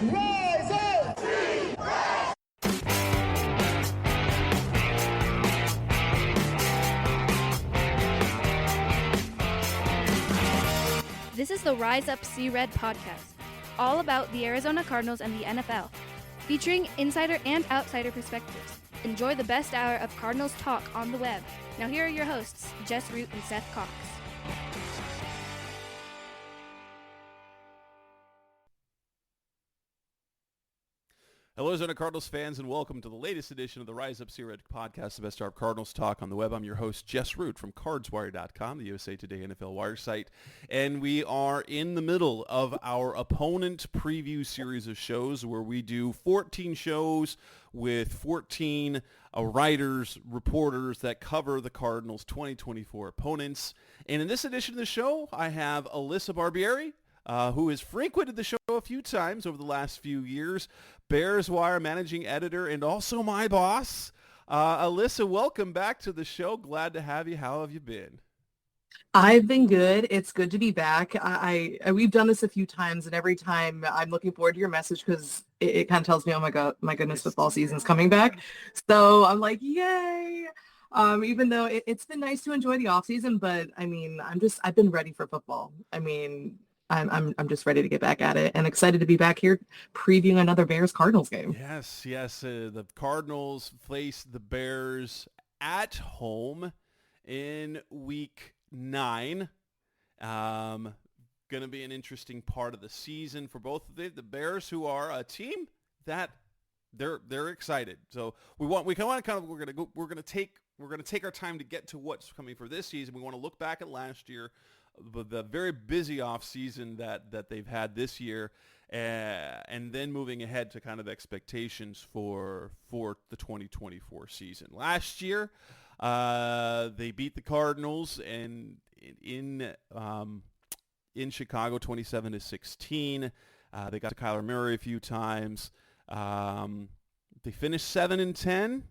Rise up! This is the Rise Up See Red podcast, all about the Arizona Cardinals and the NFL, featuring insider and outsider perspectives. Enjoy the best hour of Cardinals talk on the web. Now here are your hosts, Jess Root and Seth Cox. Hello, Arizona Cardinals fans, and welcome to the latest edition of the Rise Up See Red podcast, the best hour of Cardinals talk on the web. I'm your host, Jess Root from CardsWire.com, the USA Today NFL Wire site, and we are in the middle of our opponent preview series of shows where we do 14 shows with 14 writers, reporters that cover the Cardinals' 2024 opponents. And in this edition of the show, I have Alyssa Barbieri, who has frequented the show a few times over the last few years, Bears Wire managing editor, and also my boss. Alyssa, welcome back to the show. Glad to have you. How have you been? I've been good. It's good to be back. We've done this a few times, and every time I'm looking forward to your message because it kind of tells me, oh my God, my goodness, football season's coming back. So I'm like, yay. Even though it's been nice to enjoy the off season, but I mean, I've been ready for football. I mean, I'm just ready to get back at it and excited to be back here previewing another Bears-Cardinals game. Yes. The Cardinals face the Bears at home in week 9. Going to be an interesting part of the season for both of the Bears, who are a team that they're excited. So we're going to take our time to get to what's coming for this season. We want to look back at last year, the very busy off season that they've had this year, and then moving ahead to kind of expectations for the 2024 season. Last year, they beat the Cardinals and in Chicago 27-16. They got to Kyler Murray a few times. They finished 7-10.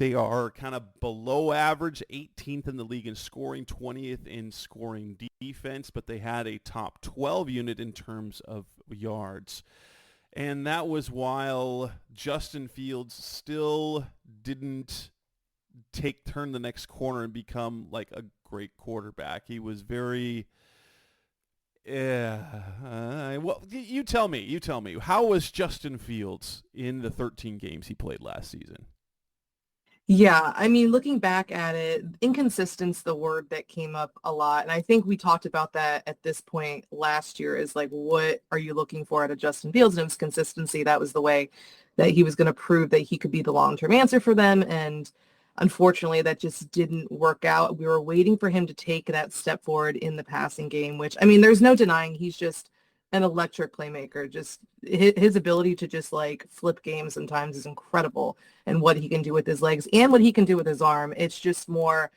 They are kind of below average, 18th in the league in scoring, 20th in scoring defense, but they had a top 12 unit in terms of yards. And that was while Justin Fields still didn't turn the next corner and become like a great quarterback. He was very... well, you tell me. How was Justin Fields in the 13 games he played last season? Yeah, I mean, looking back at it, inconsistent's the word that came up a lot. And I think we talked about that at this point last year is like, what are you looking for out of Justin Fields? And it was consistency. That was the way that he was going to prove that he could be the long-term answer for them. And unfortunately, that just didn't work out. We were waiting for him to take that step forward in the passing game, which, I mean, there's no denying he's just an electric playmaker. Just his ability to just like flip games sometimes is incredible, and what he can do with his legs and what he can do with his arm. It's just more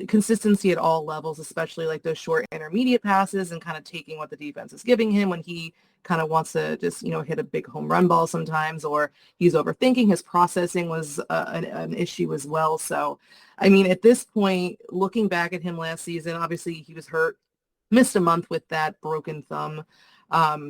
consistency at all levels, especially like those short intermediate passes and kind of taking what the defense is giving him when he kind of wants to just, hit a big home run ball sometimes, or he's overthinking. His processing was an issue as well. So, I mean, at this point, looking back at him last season, obviously he was hurt, missed a month with that broken thumb,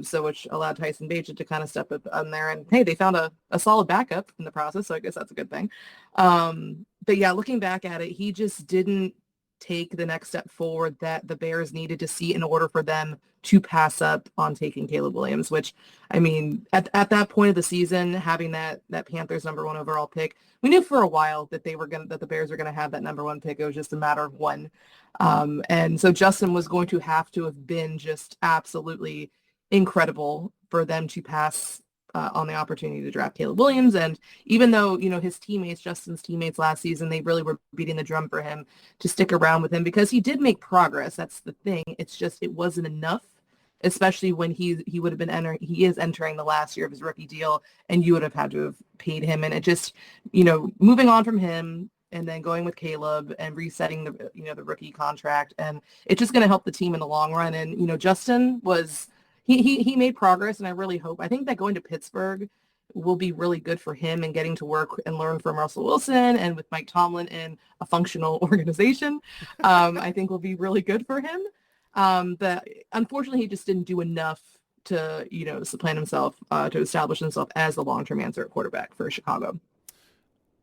so which allowed Tyson Bagent to kind of step up on there. And hey, they found a solid backup in the process, so I guess that's a good thing. But yeah, looking back at it, he just didn't take the next step forward that the Bears needed to see in order for them to pass up on taking Caleb Williams, which, I mean, at that point of the season, having that Panthers number 1 overall pick, we knew for a while that the Bears were going to have that number 1 pick. It was just a matter of when. And so Justin was going to have been just absolutely incredible for them to pass on the opportunity to draft Caleb Williams. And even though, Justin's teammates last season, they really were beating the drum for him to stick around with him because he did make progress. That's the thing. It's just, it wasn't enough, especially when he is entering the last year of his rookie deal, and you would have had to have paid him. And it just, moving on from him and then going with Caleb and resetting the rookie contract. And it's just going to help the team in the long run. And, Justin was, he made progress, and I think that going to Pittsburgh will be really good for him and getting to work and learn from Russell Wilson and with Mike Tomlin in a functional organization. I think will be really good for him. But unfortunately, he just didn't do enough to, supplant himself, to establish himself as the long-term answer at quarterback for Chicago.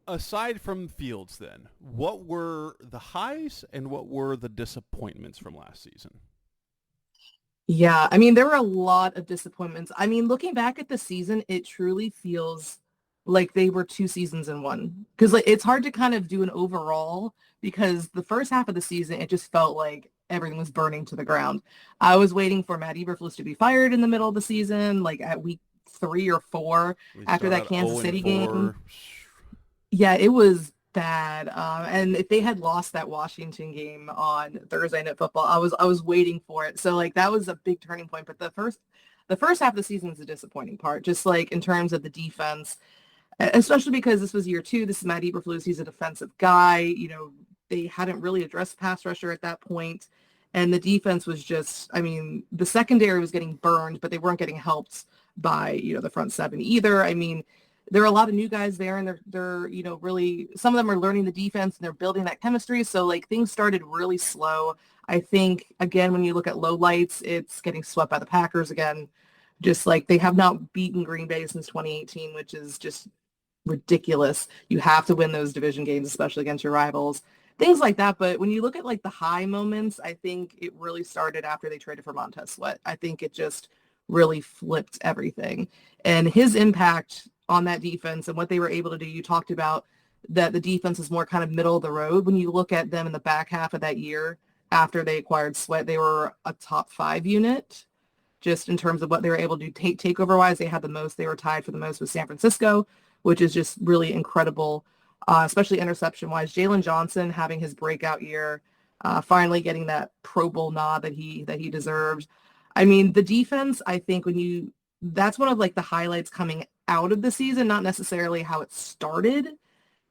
Aside from Fields, then, what were the highs and what were the disappointments from last season? Yeah, I mean, there were a lot of disappointments. I mean, looking back at the season, it truly feels like they were two seasons in one. Because like it's hard to kind of do an overall because the first half of the season, it just felt like everything was burning to the ground. I was waiting for Matt Eberflus to be fired in the middle of the season, like at week 3 or 4 We after start that out Kansas 0 and City game. 4. Yeah, it was bad. And if they had lost that Washington game on Thursday Night Football, I was waiting for it. So like that was a big turning point. But the first half of the season is the disappointing part, just like in terms of the defense, especially because this was year two. This is Matt Eberflus. He's a defensive guy. They hadn't really addressed pass rusher at that point, and the defense was just. I mean, the secondary was getting burned, but they weren't getting helped by the front seven either. I mean, there are a lot of new guys there, and they're really, some of them are learning the defense and they're building that chemistry. So like things started really slow. I think again when you look at low lights, it's getting swept by the Packers again. Just like they have not beaten Green Bay since 2018, which is just ridiculous. You have to win those division games, especially against your rivals. Things like that. But when you look at like the high moments, I think it really started after they traded for Montez Sweat. I think it just really flipped everything. And his impact on that defense and what they were able to do, you talked about that the defense is more kind of middle of the road. When you look at them in the back half of that year after they acquired Sweat, they were a top 5 unit just in terms of what they were able to do takeover wise. They had the most. They were tied for the most with San Francisco, which is just really incredible, especially interception wise. Jalen Johnson having his breakout year, finally getting that Pro Bowl nod that he deserved. I mean, the defense, I think that's one of like the highlights coming out of the season, not necessarily how it started.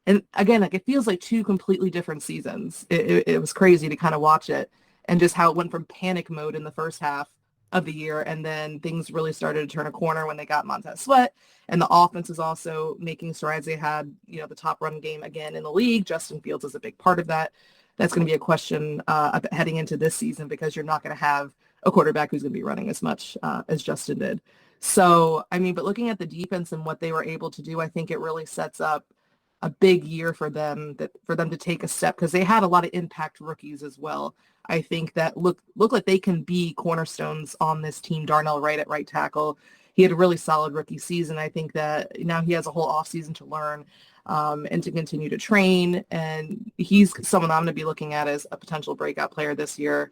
And again, like it feels like two completely different seasons. It was crazy to kind of watch it and just how it went from panic mode in the first half of the year. And then things really started to turn a corner when they got Montez Sweat. And the offense is also making strides. They had, the top run game again in the league. Justin Fields is a big part of that. That's going to be a question heading into this season because you're not going to have a quarterback who's going to be running as much as Justin did. So, I mean, but looking at the defense and what they were able to do, I think it really sets up a big year for them to take a step because they had a lot of impact rookies as well. I think that look like they can be cornerstones on this team. Darnell Wright at right tackle. He had a really solid rookie season. I think that now he has a whole offseason to learn and to continue to train. And he's someone I'm going to be looking at as a potential breakout player this year.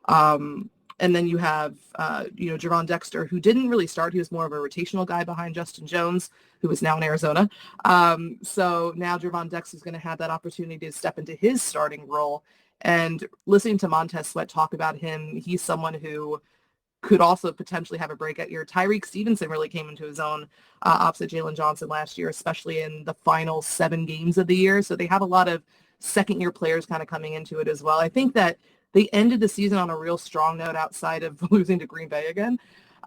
And then you have, Javon Dexter, who didn't really start. He was more of a rotational guy behind Justin Jones, who is now in Arizona. So now Javon Dexter is going to have that opportunity to step into his starting role. And listening to Montez Sweat talk about him, he's someone who could also potentially have a breakout year. Tyreek Stevenson really came into his own opposite Jalen Johnson last year, especially in the final 7 games of the year. So they have a lot of second-year players kind of coming into it as well. I think that they ended the season on a real strong note outside of losing to Green Bay again.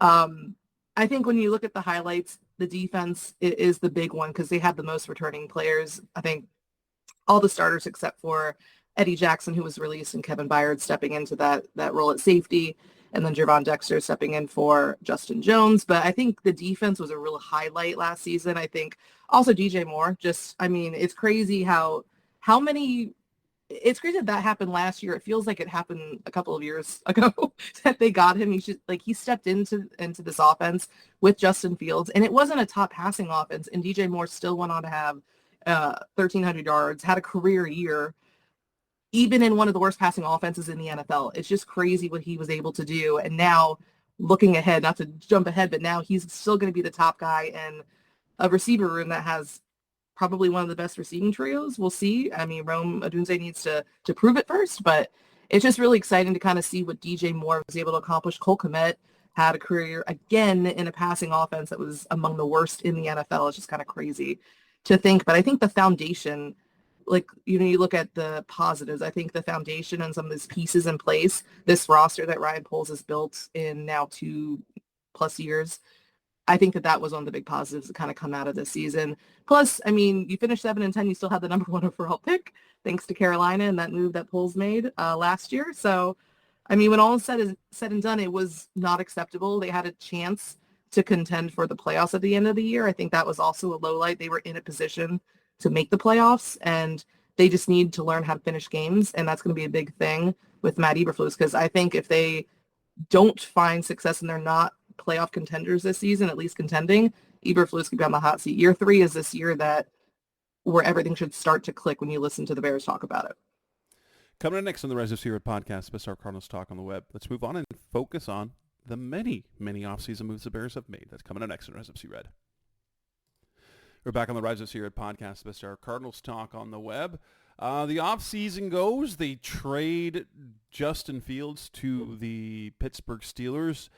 I think when you look at the highlights, the defense is the big one because they had the most returning players. I think all the starters except for Eddie Jackson, who was released, and Kevin Byard stepping into that role at safety, and then Javon Dexter stepping in for Justin Jones. But I think the defense was a real highlight last season. I think also DJ Moore. It's crazy how many. It's crazy that happened last year. It feels like it happened a couple of years ago that they got him. He stepped into this offense with Justin Fields, and it wasn't a top passing offense. And DJ Moore still went on to have 1,300 yards, had a career year, even in one of the worst passing offenses in the NFL. It's just crazy what he was able to do. And now looking ahead, not to jump ahead, but now he's still going to be the top guy in a receiver room that has probably one of the best receiving trios. We'll see. I mean, Rome Odunze needs to prove it first, but it's just really exciting to kind of see what DJ Moore was able to accomplish. Cole Kmet had a career again in a passing offense that was among the worst in the NFL. It's just kind of crazy to think. But I think the foundation, like, you look at the positives, I think the foundation and some of these pieces in place, this roster that Ryan Poles has built in now 2+ years, I think that was one of the big positives that kind of come out of this season. Plus, I mean, you finished 7-10, you still had the number 1 overall pick, thanks to Carolina and that move that Poles made last year. So I mean, when all is said and done, it was not acceptable. They had a chance to contend for the playoffs at the end of the year. I think that was also a low light. They were in a position to make the playoffs, and they just need to learn how to finish games, and that's going to be a big thing with Matt Eberflus, because I think if they don't find success and they're not playoff contenders this season, at least contending, Eberflus could be on the hot seat. Year 3 is this year that where everything should start to click when you listen to the Bears talk about it. Coming up next on the Rise of Sea Red podcast, Best Our Cardinals Talk on the Web. Let's move on and focus on the many, many offseason moves the Bears have made. That's coming up next on Rise of Sea Red. We're back on the Rise of Sea Red podcast, Best Our Cardinals Talk on the Web. The offseason goes. They trade Justin Fields to the Pittsburgh Steelers.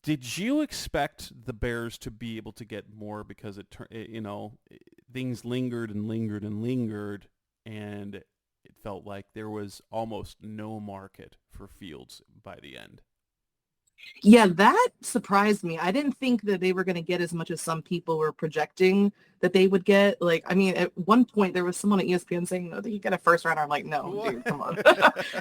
Did you expect the Bears to be able to get more, because things lingered and lingered and lingered, and it felt like there was almost no market for Fields by the end? Yeah, that surprised me. I didn't think that they were going to get as much as some people were projecting that they would get. Like, I mean, at one point there was someone at ESPN saying, no, they could get a first rounder. I'm like, no, What? dude, come on.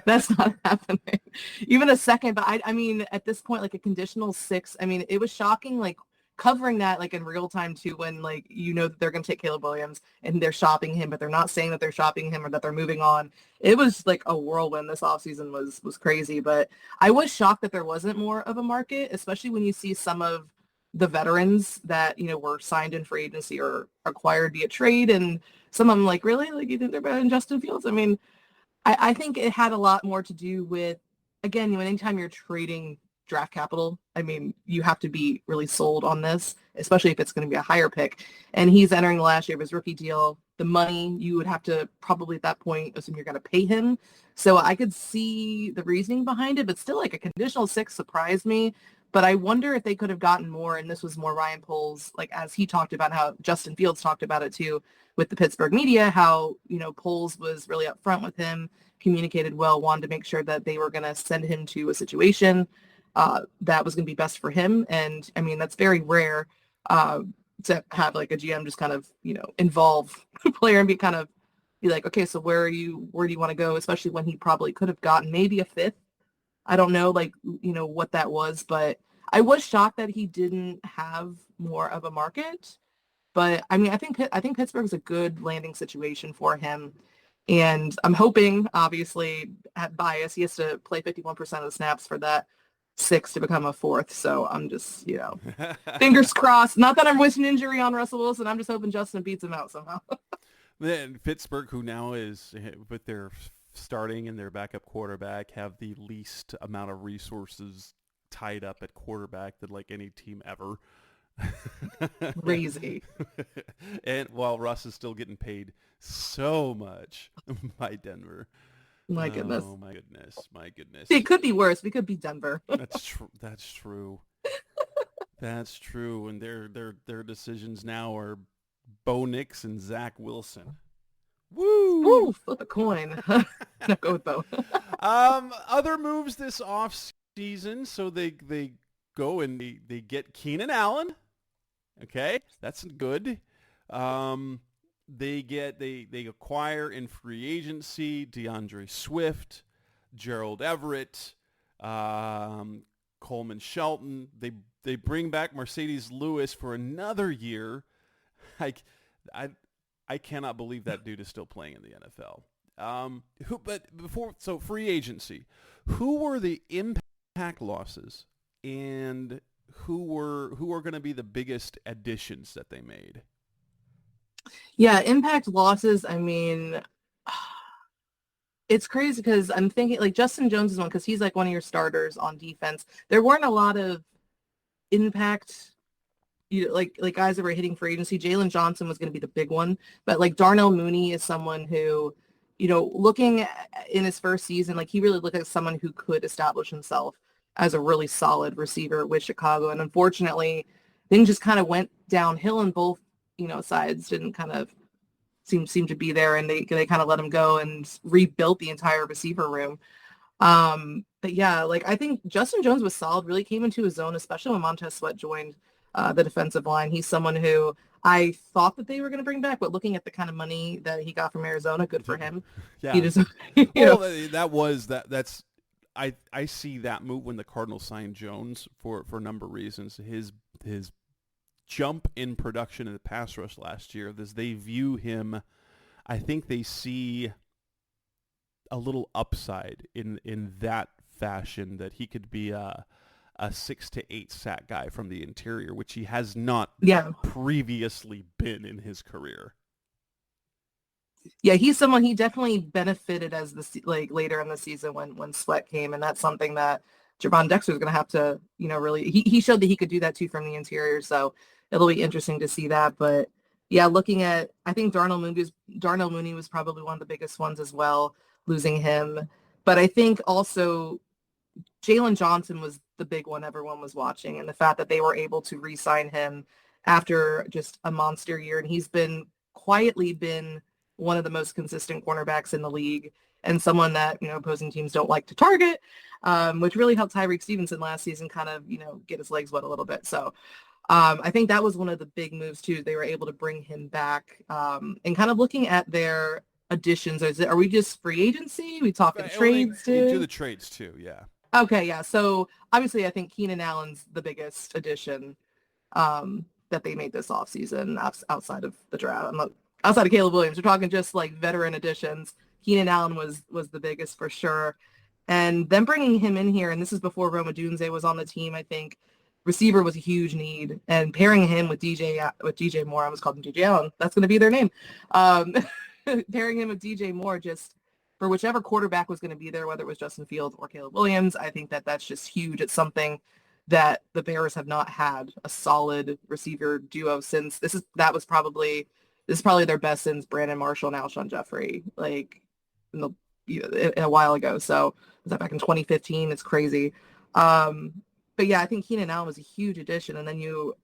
That's not happening. Even a second, but I mean, at this point, like a conditional 6, I mean, it was shocking, like covering that like in real time too, when like, you know, that they're going to take Caleb Williams and they're shopping him, but they're not saying that they're shopping him or that they're moving on. It was like a whirlwind. This offseason was crazy, but I was shocked that there wasn't more of a market, especially when you see some of the veterans that, you know, were signed in free agency or acquired via trade. And some of them like, really? Like, you think they're better than Justin Fields? I mean, I think it had a lot more to do with, again, you know, anytime you're trading draft capital, I mean, you have to be really sold on this, especially if it's going to be a higher pick. And he's entering the last year of his rookie deal. The money, you would have to probably at that point assume you're going to pay him. So I could see the reasoning behind it, but still like a conditional 6 surprised me. But I wonder if they could have gotten more, and this was more Ryan Poles, like as he talked about, how Justin Fields talked about it too with the Pittsburgh media, how, you know, Poles was really upfront with him, communicated well, wanted to make sure that they were going to send him to a situation that was going to be best for him. And I mean, that's very rare to have like a GM just kind of, you know, involve the player and be like, okay, so where do you want to go? Especially when he probably could have gotten maybe a 5th. I don't know, like, you know, what that was, but I was shocked that he didn't have more of a market. But I mean, I think Pittsburgh's a good landing situation for him. And I'm hoping, obviously, at bias, he has to play 51% of the snaps for that 6 to become a 4th. So I'm just, you know, fingers crossed. Not that I'm wishing injury on Russell Wilson. I'm just hoping Justin beats him out somehow. Then Pittsburgh, who now is with their starting and their backup quarterback, have the least amount of resources tied up at quarterback than like any team ever. Crazy. And while Russ is still getting paid so much by Denver. My goodness. Oh my goodness. My goodness. It could be worse. We could be Denver. That's true. That's true. That's true. And their decisions now are Bo Nix and Zach Wilson. Woo! Woo! Flip a coin. No, go with Bo. Other moves this off season. So they go and they get Keenan Allen. Okay, that's good. They acquire in free agency DeAndre Swift, Gerald Everett, Coleman Shelton. They bring back Mercedes Lewis for another year. I cannot believe that dude is still playing in the NFL. Free agency. Who were the impact losses, and who are going to be the biggest additions that they made? Yeah, impact losses. I mean, it's crazy because I'm thinking like Justin Jones is one, because he's like one of your starters on defense. There weren't a lot of impact, you know, like guys that were hitting free agency. Jalen Johnson was going to be the big one, but like Darnell Mooney is someone who, you know, looking in his first season, like he really looked like someone who could establish himself as a really solid receiver with Chicago. And unfortunately, things just kind of went downhill, and both, you know, sides didn't kind of seem to be there, and they kind of let him go and rebuilt the entire receiver room. But yeah, like I think Justin Jones was solid, really came into his own, especially when Montez Sweat joined the defensive line. He's someone who I thought that they were going to bring back, but looking at the kind of money that he got from Arizona, good for him. Yeah. He just, That's I see that move when the Cardinals signed Jones for a number of reasons. His jump in production in the pass rush last year, as they view him, I think they see a little upside in that fashion, that he could be a 6 to 8 sack guy from the interior, which he has not previously been in his career. Yeah, he's someone, he definitely benefited as later in the season when Sweat came, and that's something that Javon Dexter is going to have to, really, he showed that he could do that too from the interior, so it'll be interesting to see that. But yeah, looking at, I think Darnell Mooney was probably one of the biggest ones as well, losing him. But I think also Jalen Johnson was the big one everyone was watching, and the fact that they were able to re-sign him after just a monster year, and he's quietly been one of the most consistent cornerbacks in the league, and someone that, opposing teams don't like to target, which really helped Tyreek Stevenson last season kind of, get his legs wet a little bit. So I think that was one of the big moves too. They were able to bring him back, and kind of looking at their additions. Are we just free agency? We talking trades too? Do the trades too, yeah. Okay, yeah. So obviously I think Keenan Allen's the biggest addition that they made this offseason outside of the draft. Outside of Caleb Williams, we're talking just like veteran additions. Keenan Allen was the biggest for sure. And then bringing him in here, and this is before Rome Odunze was on the team, I think receiver was a huge need. And pairing him with DJ Moore, I almost called him DJ Allen. That's going to be their name. Pairing him with DJ Moore, just for whichever quarterback was going to be there, whether it was Justin Fields or Caleb Williams, I think that's just huge. It's something that the Bears have not had a solid receiver duo since this is probably their best since Brandon Marshall and Alshon Jeffrey, like a while ago. So was that back in 2015? It's crazy. But yeah, I think Keenan Allen was a huge addition, and then you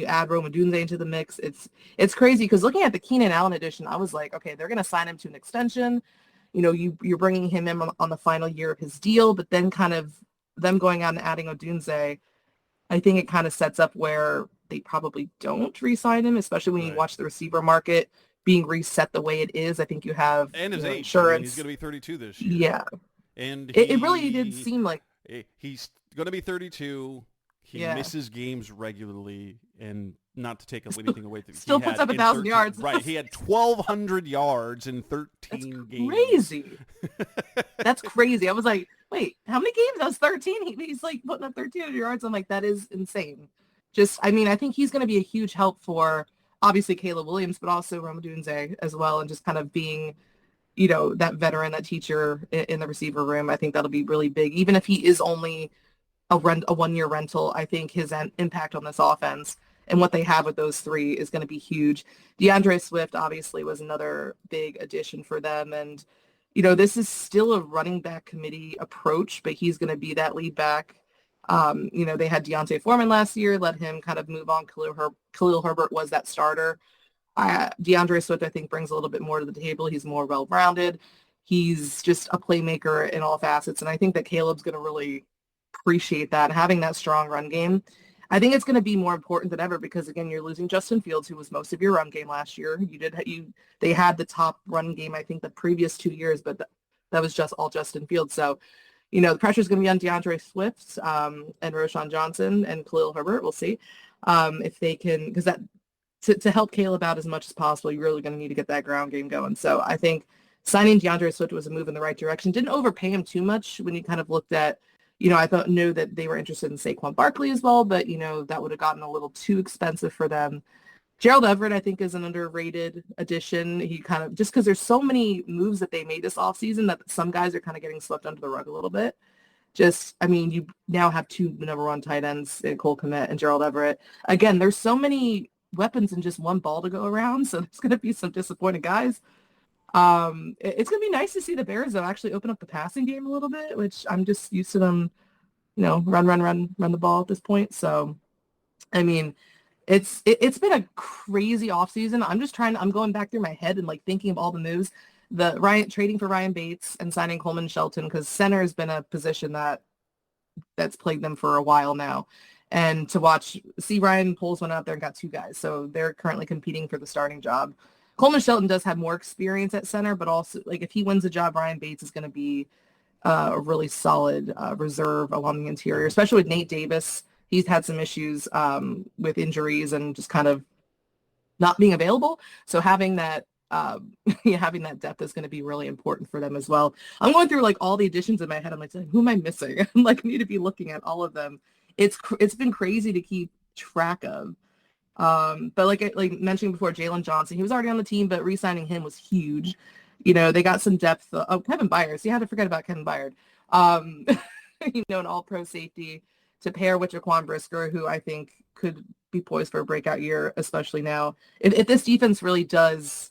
add Rome Odunze into the mix. It's crazy because looking at the Keenan Allen edition, I was like, okay, they're going to sign him to an extension. You're bringing him in on the final year of his deal, but then kind of them going out and adding Odunze, I think it kind of sets up where they probably don't re-sign him, especially when you watch the receiver market being reset the way it is. I think you have and his age. Insurance. He's going to be 32 this year. Yeah, and it really did seem like he's going to be 32. He misses games regularly, and not to take anything away from still puts up 1,000 yards. Right, he had 1,200 yards in 13 games. Crazy. That's crazy. I was like, wait, how many games? That was 13. He's like putting up 1,300 yards. I'm like, that is insane. I think he's going to be a huge help for obviously Caleb Williams, but also Rome Odunze as well, and just kind of being, that veteran, that teacher in the receiver room. I think that'll be really big, even if he is only a 1-year rental. I think his impact on this offense and what they have with those three is going to be huge. DeAndre Swift obviously was another big addition for them. And, this is still a running back committee approach, but he's going to be that lead back. They had Deontay Foreman last year, let him kind of move on. Khalil Herbert was that starter. DeAndre Swift, I think, brings a little bit more to the table. He's more well-rounded. He's just a playmaker in all facets. And I think that Caleb's going to really appreciate that. Having that strong run game, I think it's going to be more important than ever because, again, you're losing Justin Fields, who was most of your run game last year. They had the top run game, I think, the previous 2 years, but that was just all Justin Fields. So, the pressure is going to be on DeAndre Swift and Roschon Johnson and Khalil Herbert. We'll see if they can, because to help Caleb out as much as possible, you're really going to need to get that ground game going. So I think signing DeAndre Swift was a move in the right direction. Didn't overpay him too much when you kind of looked at, I knew that they were interested in Saquon Barkley as well, but, that would have gotten a little too expensive for them. Gerald Everett, I think, is an underrated addition. He kind of, just because there's so many moves that they made this offseason that some guys are kind of getting swept under the rug a little bit. You now have 2 number 1 tight ends in Cole Kmet and Gerald Everett. Again, there's so many weapons and just one ball to go around, so there's going to be some disappointed guys. It's going to be nice to see the Bears, though, actually open up the passing game a little bit, which I'm just used to them, run the ball at this point. So, it's been a crazy offseason. I'm going back through my head and thinking of all the moves. Trading for Ryan Bates and signing Coleman Shelton, because center has been a position that's plagued them for a while now. And to see Ryan Poles went out there and got 2 guys. So they're currently competing for the starting job. Coleman Shelton does have more experience at center, but also if he wins the job, Ryan Bates is going to be a really solid reserve along the interior, especially with Nate Davis. He's had some issues with injuries and just kind of not being available. So having that having that depth is going to be really important for them as well. I'm going through like all the additions in my head. I'm like, who am I missing? I'm like, I need to be looking at all of them. It's been crazy to keep track of. But like mentioning before, Jalen Johnson, he was already on the team, but re-signing him was huge. They got some depth. Oh, Kevin Byers. You had to forget about Kevin Byard. Um, an all-pro safety to pair with Jaquan Brisker, who I think could be poised for a breakout year, especially now. If this defense really does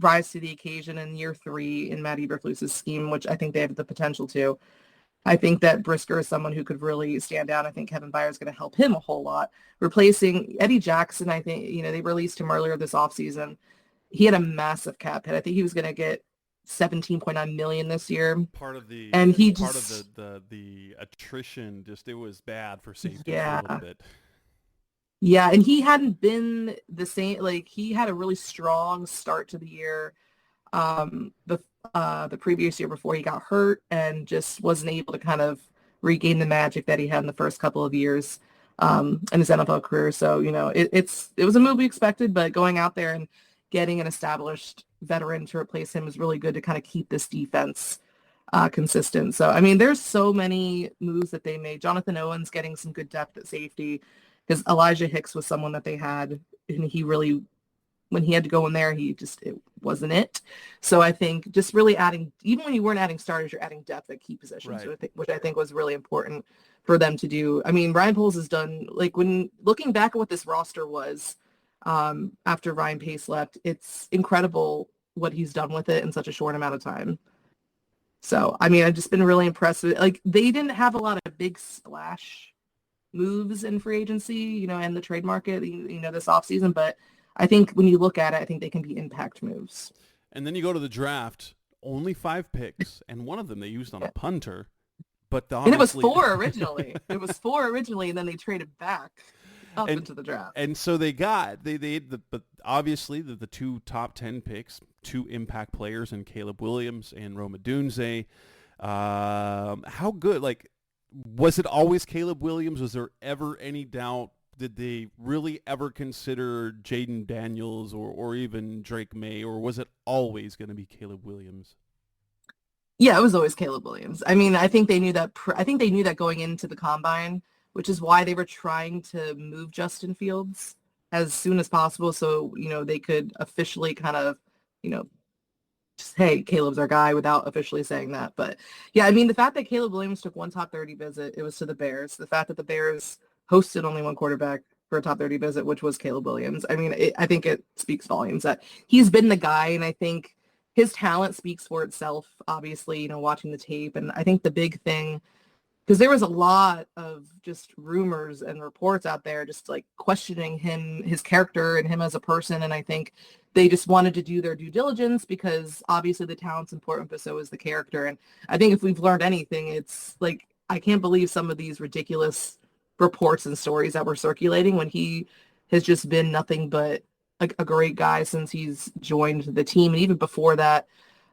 rise to the occasion in year 3 in Matt Eberflus's scheme, which I think they have the potential to, I think that Brisker is someone who could really stand out. I think Kevin Byard is going to help him a whole lot. Replacing Eddie Jackson, I think, they released him earlier this offseason. He had a massive cap hit. I think he was going to get 17.9 million this year. Part of the And he part just, of the attrition, just it was bad for safeties for a yeah. little bit. Yeah, and he hadn't been the same. Like he had a really strong start to the year, the previous year before he got hurt, and just wasn't able to kind of regain the magic that he had in the first couple of years in his NFL career. So it was a move we expected, but going out there and getting an established veteran to replace him is really good to kind of keep this defense consistent. So I mean, there's so many moves that they made. Jonathan Owens getting some good depth at safety, because Elijah Hicks was someone that they had, and he really, when he had to go in there, it wasn't it. So I think just really adding, even when you weren't adding starters, you're adding depth at key positions, Right. which I think was really important for them to do. I mean, Ryan Poles has done, like when looking back at what this roster was after Ryan Pace left, it's incredible what he's done with it in such a short amount of time. So, I mean, I've just been really impressed with it. Like they didn't have a lot of big splash moves in free agency, and the trade market, this offseason. But I think when you look at it, I think they can be impact moves. And then you go to the draft, only 5 picks, and one of them they used on a punter. But And it was obviously, 4 originally. It was 4 originally, and then they traded back up into the draft. And so but obviously the 2 top 10 picks, 2 impact players in Caleb Williams and Roma Dunze. How good, like, was it always Caleb Williams? Was there ever any doubt? Did they really ever consider Jaden Daniels or even Drake May, or was it always going to be Caleb Williams? Yeah, it was always Caleb Williams. I mean, I think they knew that. I think they knew that going into the combine, which is why they were trying to move Justin Fields as soon as possible, so they could officially kind of, you know, just, hey, Caleb's our guy without officially saying that. But yeah, I mean, the fact that Caleb Williams took one top 30 visit, it was to the Bears. The fact that the Bears hosted only one quarterback for a top 30 visit, which was Caleb Williams. I mean, I think it speaks volumes that he's been the guy, and I think his talent speaks for itself, obviously, watching the tape. And I think the big thing, because there was a lot of just rumors and reports out there just like questioning him, his character and him as a person. And I think they just wanted to do their due diligence, because obviously the talent's important, but so is the character. And I think if we've learned anything, it's like, I can't believe some of these ridiculous reports and stories that were circulating when he has just been nothing but like a great guy since he's joined the team. And even before that,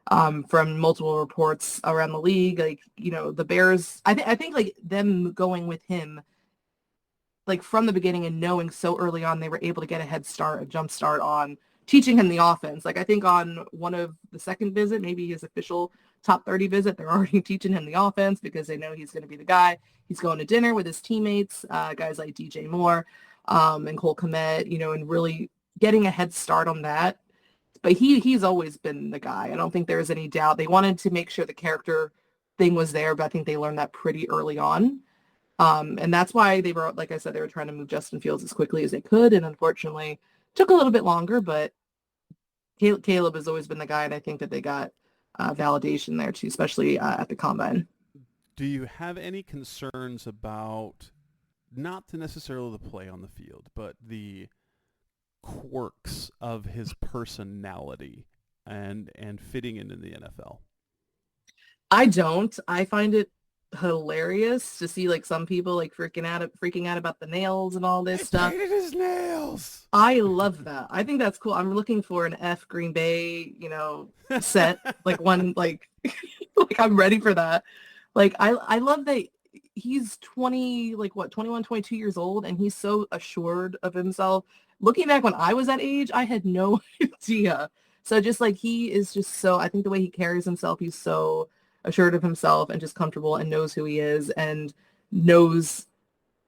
from multiple reports around the league, like, the Bears, I think like them going with him, like from the beginning and knowing so early on, they were able to get a jump start on teaching him the offense. Like I think on one of the second visit, maybe his official top 30 visit, they're already teaching him the offense because they know he's going to be the guy. He's going to dinner with his teammates, guys like DJ Moore, and Cole Kmet, and really getting a head start on that. But he's always been the guy. I don't think there's any doubt. They wanted to make sure the character thing was there, but I think they learned that pretty early on. And that's why they were, like I said, they were trying to move Justin Fields as quickly as they could. And unfortunately, took a little bit longer, but Caleb has always been the guy. And I think that they got validation there too, especially at the combine. Do you have any concerns about not necessarily the play on the field, but the quirks of his personality and fitting into the NFL? I don't. I find it hilarious to see like some people like freaking out about the nails and all this They stuff. painted his nails. I love that. I think that's cool. I'm looking for an F Green Bay, set, like one, like, like I'm ready for that. Like, I love that he's 20, like what, 21, 22 years old, and he's so assured of himself. Looking back when I was that age, I had no idea. So just like he is just so, I think the way he carries himself, he's so assured of himself and just comfortable and knows who he is and knows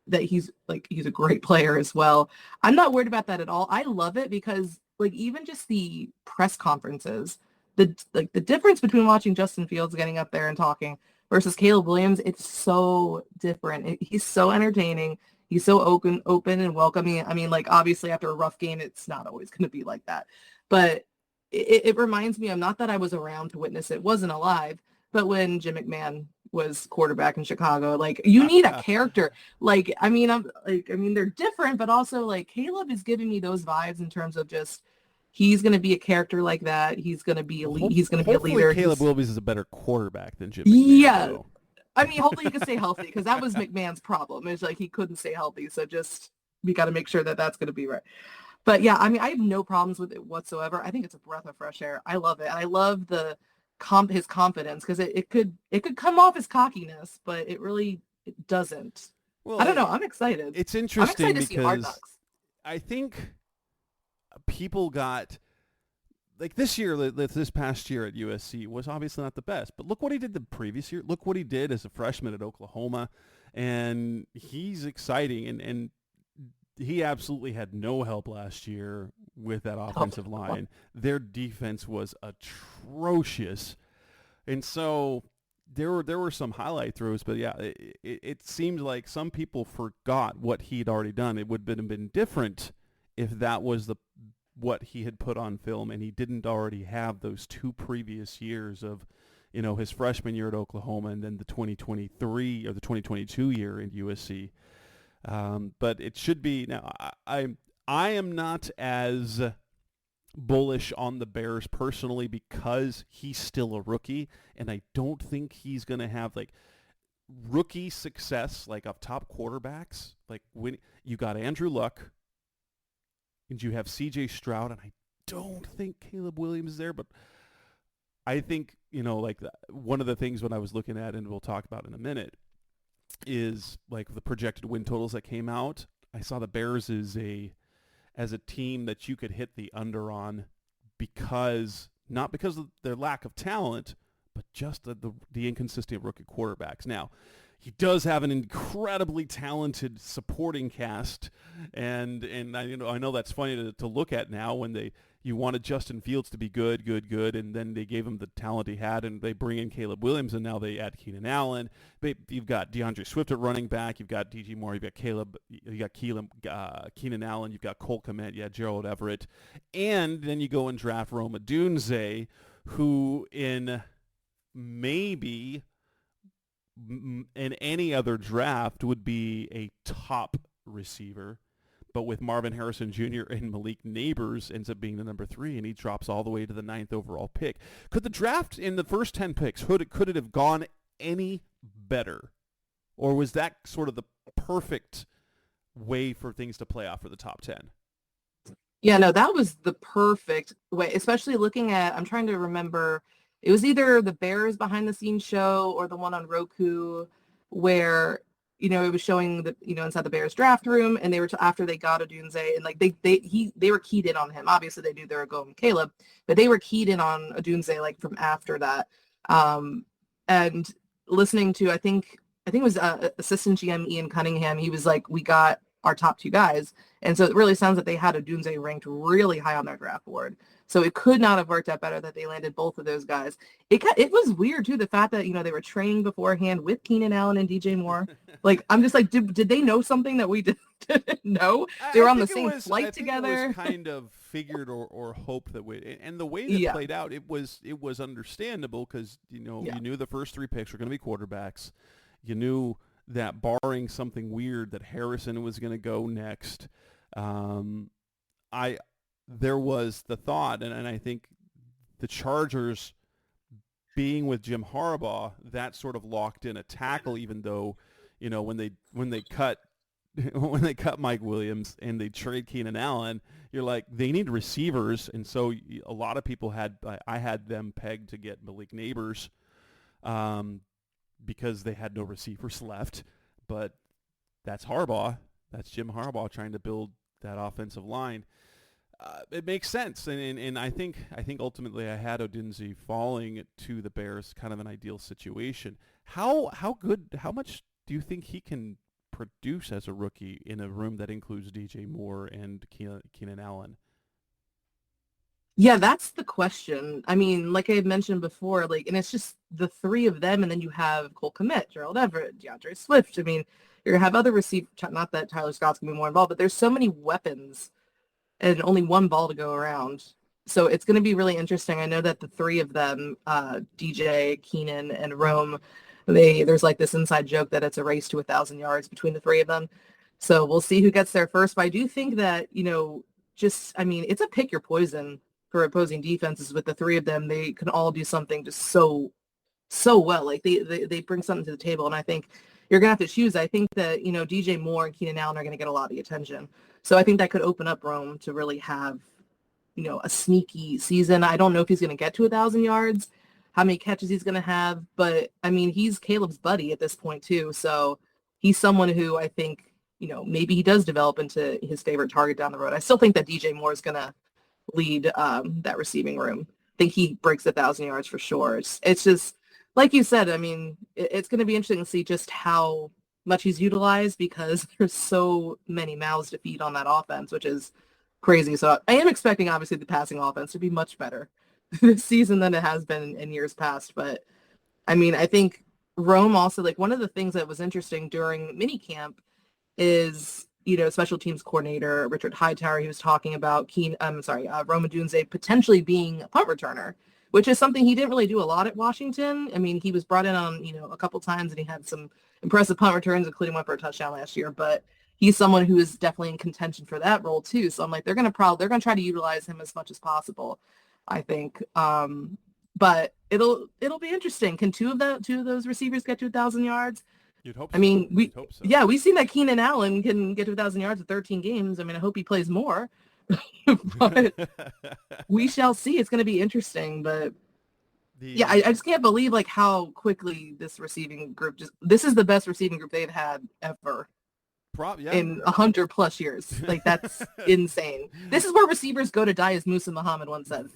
that he's a great player as well. I'm not worried about that at all. I love it because like even just the press conferences, the difference between watching Justin Fields getting up there and talking versus Caleb Williams, it's so different. He's so entertaining. He's so open and welcoming. I mean, like obviously after a rough game, it's not always going to be like that, but it reminds me of, not that I was around to witness it, wasn't alive, but when Jim McMahon was quarterback in Chicago, like you need a character. Like, they're different, but also like Caleb is giving me those vibes in terms of just, he's going to be a character like that. He's going to be he's going to be a Hopefully leader. Caleb Williams is a better quarterback than Jim McMahon, Yeah. though. I mean, hopefully he can stay healthy because that was McMahon's problem. It's like he couldn't stay healthy. So just, we got to make sure that that's going to be right. But yeah, I mean, I have no problems with it whatsoever. I think it's a breath of fresh air. I love it. And I love his confidence because it could come off as cockiness, but it doesn't. Well, I don't know. I'm excited. It's I'm interesting excited to see Hard because Knocks. I think people got, like this past year at USC was obviously not the best, but look what he did the previous year. Look what he did as a freshman at Oklahoma, and he's exciting, and he absolutely had no help last year with that offensive line. Their defense was atrocious, and so there were some highlight throws, but yeah, it seemed like some people forgot what he'd already done. It would have been different if that was what he had put on film, and he didn't already have those 2 previous years of, his freshman year at Oklahoma and then the 2023 or the 2022 year in USC. But it should be now. I am not as bullish on the Bears personally because he's still a rookie, and I don't think he's going to have like rookie success like of top quarterbacks. Like when you got Andrew Luck and you have C.J. Stroud, and I don't think Caleb Williams is there, but I think, like one of the things when I was looking at, and we'll talk about in a minute, is like the projected win totals that came out. I saw the Bears as a team that you could hit the under on not because of their lack of talent, but just the inconsistent rookie quarterbacks. Now, he does have an incredibly talented supporting cast, and I know that's funny to look at now when you wanted Justin Fields to be good, and then they gave him the talent he had, and they bring in Caleb Williams, and now they add Keenan Allen. You've got DeAndre Swift at running back, you've got DJ Moore, you've got Keenan Allen, you've got Cole Kmet, you had Gerald Everett, and then you go and draft Rome Odunze, who in maybe in any other draft would be a top receiver, but with Marvin Harrison Jr. and Malik Neighbors ends up being the number 3, and he drops all the way to the 9th overall pick. Could the draft in the first 10 picks, could it have gone any better? Or was that sort of the perfect way for things to play out for the top 10? Yeah, no, that was the perfect way, especially looking at, I'm trying to remember, it was either the Bears behind the scenes show or the one on Roku where, it was showing the, inside the Bears draft room, and they were after they got Odunze, and like they were keyed in on him. Obviously they knew they were going Caleb, but they were keyed in on Odunze like from after that. And listening to, I think it was assistant GM Ian Cunningham, he was like, we got our top 2 guys. And so it really sounds like they had Odunze ranked really high on their draft board. So it could not have worked out better that they landed both of those guys. It was weird, too, the fact that, they were training beforehand with Keenan Allen and DJ Moore. Like, I'm just like, did they know something that we didn't know? They were on the same flight together. It was kind of figured or hoped that and the way that played out, it was understandable because, you knew the first 3 picks were going to be quarterbacks. You knew that barring something weird that Harrison was going to go next. There was the thought, and I think the Chargers being with Jim Harbaugh, that sort of locked in a tackle, even though, when they cut when they cut Mike Williams and they trade Keenan Allen, you're like, they need receivers. And so a lot of people I had them pegged to get Malik Neighbors because they had no receivers left. But that's Harbaugh. That's Jim Harbaugh trying to build that offensive line. It makes sense, and I think ultimately I had Odunze falling to the Bears, kind of an ideal situation. How much do you think he can produce as a rookie in a room that includes DJ Moore and Keenan Allen? Yeah, that's the question. I mean, like I had mentioned before, and it's just the three of them, and then you have Cole Kmet, Gerald Everett, DeAndre Swift. I mean, you're going to have other receivers, not that Tyler Scott's going to be more involved, but there's so many weapons and only one ball to go around. So it's going to be really interesting. I know that the three of them, DJ, Keenan, and Rome, there's like this inside joke that it's a race to 1,000 yards between the three of them. So we'll see who gets there first. But I do think that, it's a pick your poison for opposing defenses with the three of them. They can all do something just so well. Like they bring something to the table. And I think you're going to have to choose. I think that, DJ Moore and Keenan Allen are going to get a lot of the attention. So I think that could open up Rome to really have, a sneaky season. I don't know if he's going to get to 1,000 yards, how many catches he's going to have, but he's Caleb's buddy at this point too. So he's someone who I think, maybe he does develop into his favorite target down the road. I still think that DJ Moore is going to lead that receiving room. I think he breaks 1,000 yards for sure. It's just, like you said, it's going to be interesting to see just how much he's utilized because there's so many mouths to feed on that offense, which is crazy. So I am expecting, obviously, the passing offense to be much better this season than it has been in years past. But, I think Rome also, one of the things that was interesting during minicamp is, special teams coordinator Richard Hightower, he was talking about Rome Odunze potentially being a punt returner, which is something he didn't really do a lot at Washington. He was brought in on, a couple times and he had some impressive punt returns, including one for a touchdown last year, but he's someone who is definitely in contention for that role too. So I'm like, they're going to try to utilize him as much as possible, I think. But it'll be interesting. Can two of those receivers get to 1,000 yards? You'd hope so. You'd hope so. Yeah, we've seen that Keenan Allen can get to 1,000 yards in 13 games. I hope he plays more, but we shall see. It's going to be interesting, but I just can't believe how quickly this receiving group this is the best receiving group they've had ever in 100+ years. That's insane. This is where receivers go to die, as Musa Muhammad once said.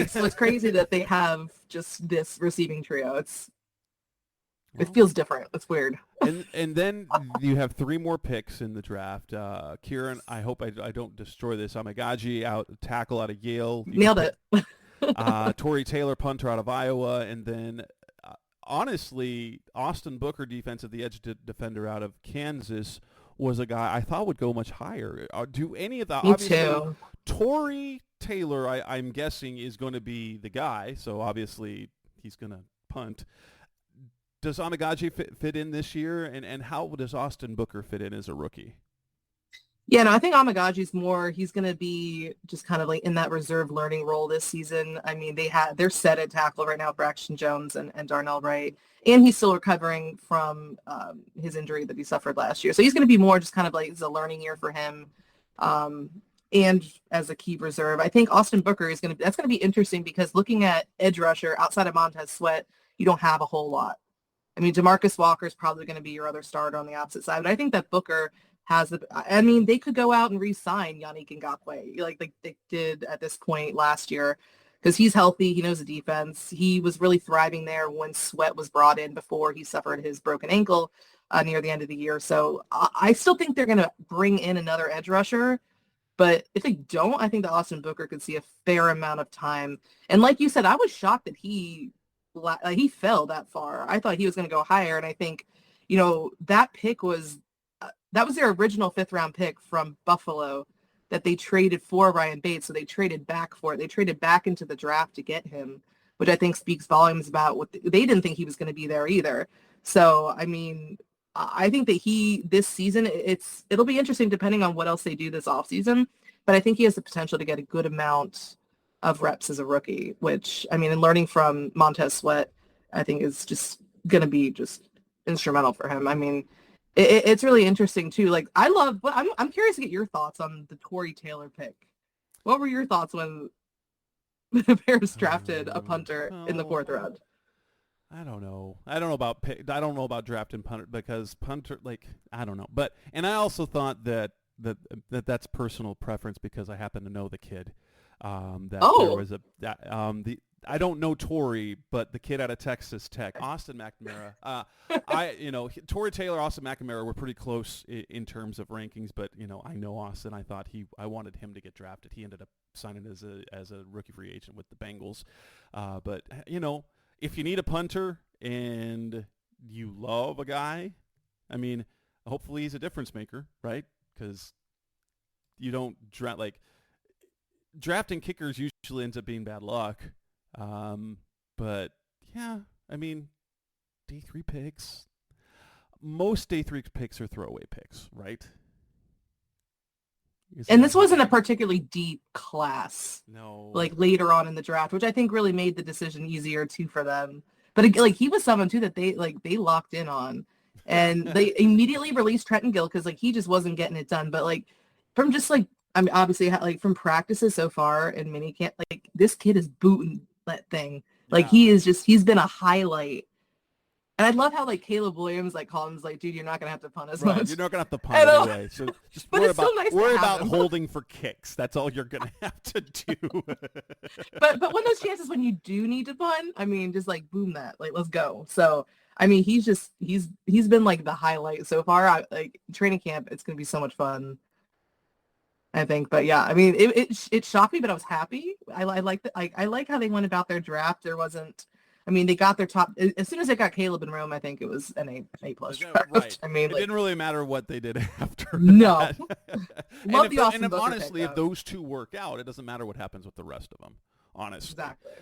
So it's crazy that they have just this receiving trio. It feels different. It's weird. And then you have three more picks in the draft. Kieran, I hope I don't destroy this. Amagaji tackle out of Yale. Nailed it. Torrey Taylor, punter out of Iowa, and then honestly, Austin Booker, defensive edge defender out of Kansas, was a guy I thought would go much higher. Do any of the Me too. Torrey Taylor, I'm guessing, is going to be the guy. So obviously he's going to punt. Does Amagaji fit in this year, and how does Austin Booker fit in as a rookie? Yeah, no, I think Amagaji's he's going to be just kind of in that reserve learning role this season. They're set at tackle right now, Braxton Jones and Darnell Wright, and he's still recovering from his injury that he suffered last year. So he's going to be more just kind of it's a learning year for him. And as a key reserve, I think Austin Booker that's going to be interesting because looking at edge rusher outside of Montez Sweat, you don't have a whole lot. DeMarcus Walker is probably going to be your other starter on the opposite side, but I think that Booker they could go out and re-sign Yannick Ngakoue like they did at this point last year because he's healthy. He knows the defense. He was really thriving there when Sweat was brought in before he suffered his broken ankle near the end of the year. So I still think they're going to bring in another edge rusher, but if they don't, I think that Austin Booker could see a fair amount of time. And like you said, I was shocked that he fell that far. I thought he was going to go higher, and I think, that pick was that was their original 5th-round pick from Buffalo that they traded for Ryan Bates. So they traded back for it. They traded back into the draft to get him, which I think speaks volumes about they didn't think he was going to be there either. So, I think that this season, it'll be interesting depending on what else they do this offseason. But I think he has the potential to get a good amount of reps as a rookie, which, and learning from Montez Sweat, I think is just going to be just instrumental for him. I mean, it's really interesting too. Like I'm curious to get your thoughts on the Tory Taylor pick. What were your thoughts when the Bears drafted a punter in the 4th round? I don't know. I don't know about drafting punter because punter, like, I don't know. But and I also thought that's personal preference because I happen to know the kid. There was I don't know Tory, but the kid out of Texas Tech, Austin McNamara. Tory Taylor, Austin McNamara were pretty close in terms of rankings, but I know Austin. I wanted him to get drafted. He ended up signing as a rookie free agent with the Bengals. But if you need a punter and you love a guy, I mean, hopefully he's a difference maker, right? Because you don't drafting kickers usually ends up being bad luck. But yeah, I mean, day 3 picks. Most day 3 picks are throwaway picks, right? And this wasn't a particularly deep class. No. Like later on in the draft, which I think really made the decision easier too for them. But like he was someone too that they locked in on, and they immediately released Trenton Gill because like he just wasn't getting it done. But like from just like I mean obviously like from practices so far in minicamp, like this kid is booting that thing. Like he's been a highlight. And I love how like Caleb Williams like called him like, dude, you're not gonna have to punt as much. You're not gonna have to punt anyway. So just worry about holding for kicks. That's all you're gonna have to do. but when those chances when you do need to punt, I mean, just like boom that, like let's go. So I mean, he's been like the highlight so far. Like training camp, it's gonna be so much fun, I think. But yeah, I mean, it shocked me, but I was happy. I like I like how they went about their draft. There wasn't. I mean, they got their top as soon as they got Caleb in Rome. I think it was an A plus draft. Right. I mean, it didn't really matter what they did after. No. Love the Austin Booker honestly, if those two work out, it doesn't matter what happens with the rest of them. Honestly, exactly.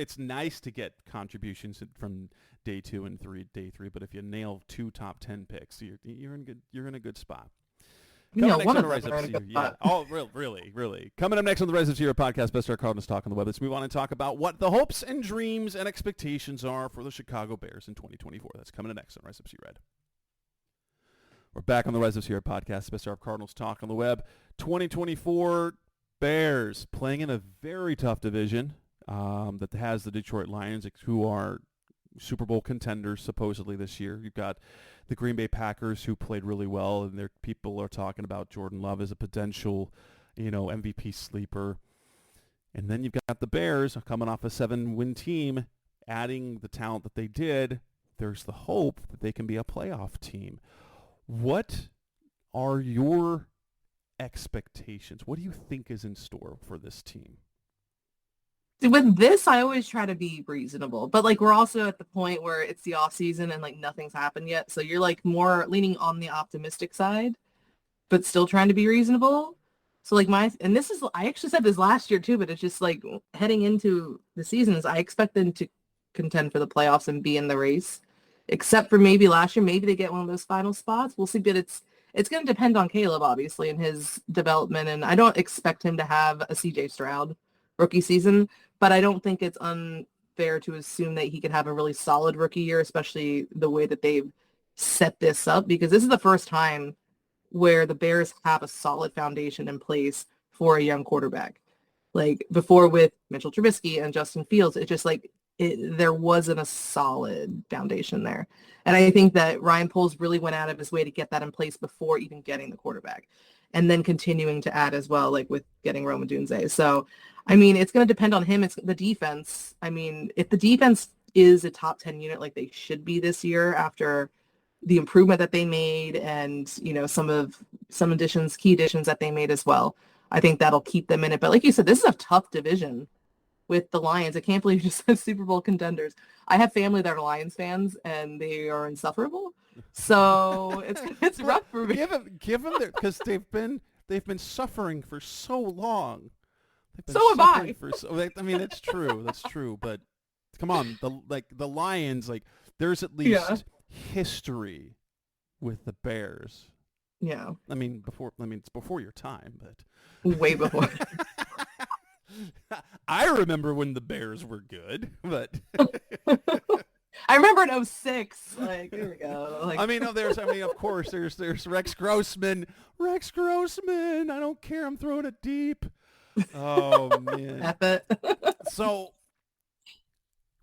It's nice to get contributions from day 2 and day 3, but if you nail 2 top 10 picks, you're in a good spot. One of them. Yeah. Oh, really. Coming up next on the Rise Up Zero podcast, Best Our Cardinals Talk on the Web. Let's move on and talk about what the hopes and dreams and expectations are for the Chicago Bears in 2024. That's coming up next on Rise Up Zero Red. We're back on the Rise Up Zero podcast, Best Our Cardinals Talk on the Web. 2024 Bears playing in a very tough division that has the Detroit Lions, who are Super Bowl contenders supposedly this year. You've got the Green Bay Packers, who played really well, and their people are talking about Jordan Love as a potential, MVP sleeper. And then you've got the Bears coming off a 7-win team, adding the talent that they did. There's the hope that they can be a playoff team. What are your expectations? What do you think is in store for this team? With this, I always try to be reasonable, but like we're also at the point where it's the off season and like nothing's happened yet. So you're like more leaning on the optimistic side, but still trying to be reasonable. So like I actually said this last year too, but it's just like heading into the seasons, I expect them to contend for the playoffs and be in the race, except for maybe last year, maybe they get one of those final spots. We'll see, but it's going to depend on Caleb, obviously, and his development. And I don't expect him to have a CJ Stroud rookie season, but I don't think it's unfair to assume that he could have a really solid rookie year, especially the way that they've set this up, because this is the first time where the Bears have a solid foundation in place for a young quarterback. Like before with Mitchell Trubisky and Justin Fields, it just like there wasn't a solid foundation there. And I think that Ryan Poles really went out of his way to get that in place before even getting the quarterback, and then continuing to add as well, like with getting Rome Odunze. So, I mean, it's going to depend on him. It's the defense. I mean, if the defense is a top 10 unit like they should be this year after the improvement that they made and, some additions, key additions that they made as well, I think that'll keep them in it. But like you said, this is a tough division with the Lions. I can't believe you just said Super Bowl contenders. I have family that are Lions fans, and they are insufferable. So it's rough for me. Give them because they've been suffering for so long. So have I. I mean, it's true. That's true. But come on, the Lions, like there's at least history with the Bears. Yeah. I mean, it's before your time, but way before. I remember when the Bears were good, but I remember in '06. Like, there we go. Like, I mean, no, of course, there's Rex Grossman. Rex Grossman. I don't care. I'm throwing it deep. Oh man. it. So,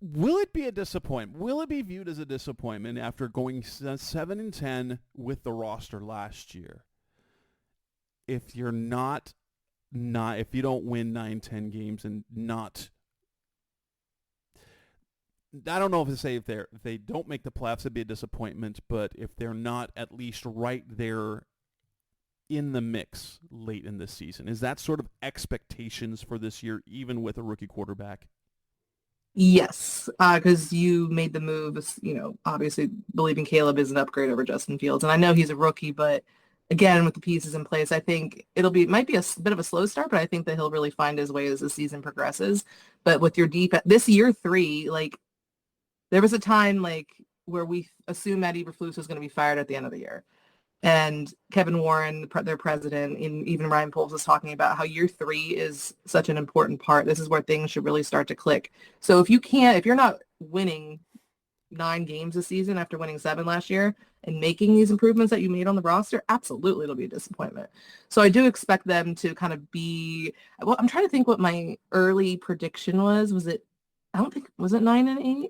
will it be a disappointment? Will it be viewed as a disappointment after going 7-10 with the roster last year? If you're not if you don't win 9-10 games and not, I don't know if to say if they don't make the playoffs, it'd be a disappointment. But if they're not at least right there in the mix late in the season, is that sort of expectations for this year, even with a rookie quarterback? Yes, because you made the move, obviously believing Caleb is an upgrade over Justin Fields. And I know he's a rookie, but again, with the pieces in place, I think might be a bit of a slow start, but I think that he'll really find his way as the season progresses. But with your this year 3, like there was a time like where we assumed Matt Eberflus was going to be fired at the end of the year. And Kevin Warren, their president, and even Ryan Poles was talking about how year 3 is such an important part. This is where things should really start to click. So if you're not winning 9 games this season after winning 7 last year and making these improvements that you made on the roster, absolutely it'll be a disappointment. So I do expect them to kind of be, well, I'm trying to think what my early prediction was. Was it 9-8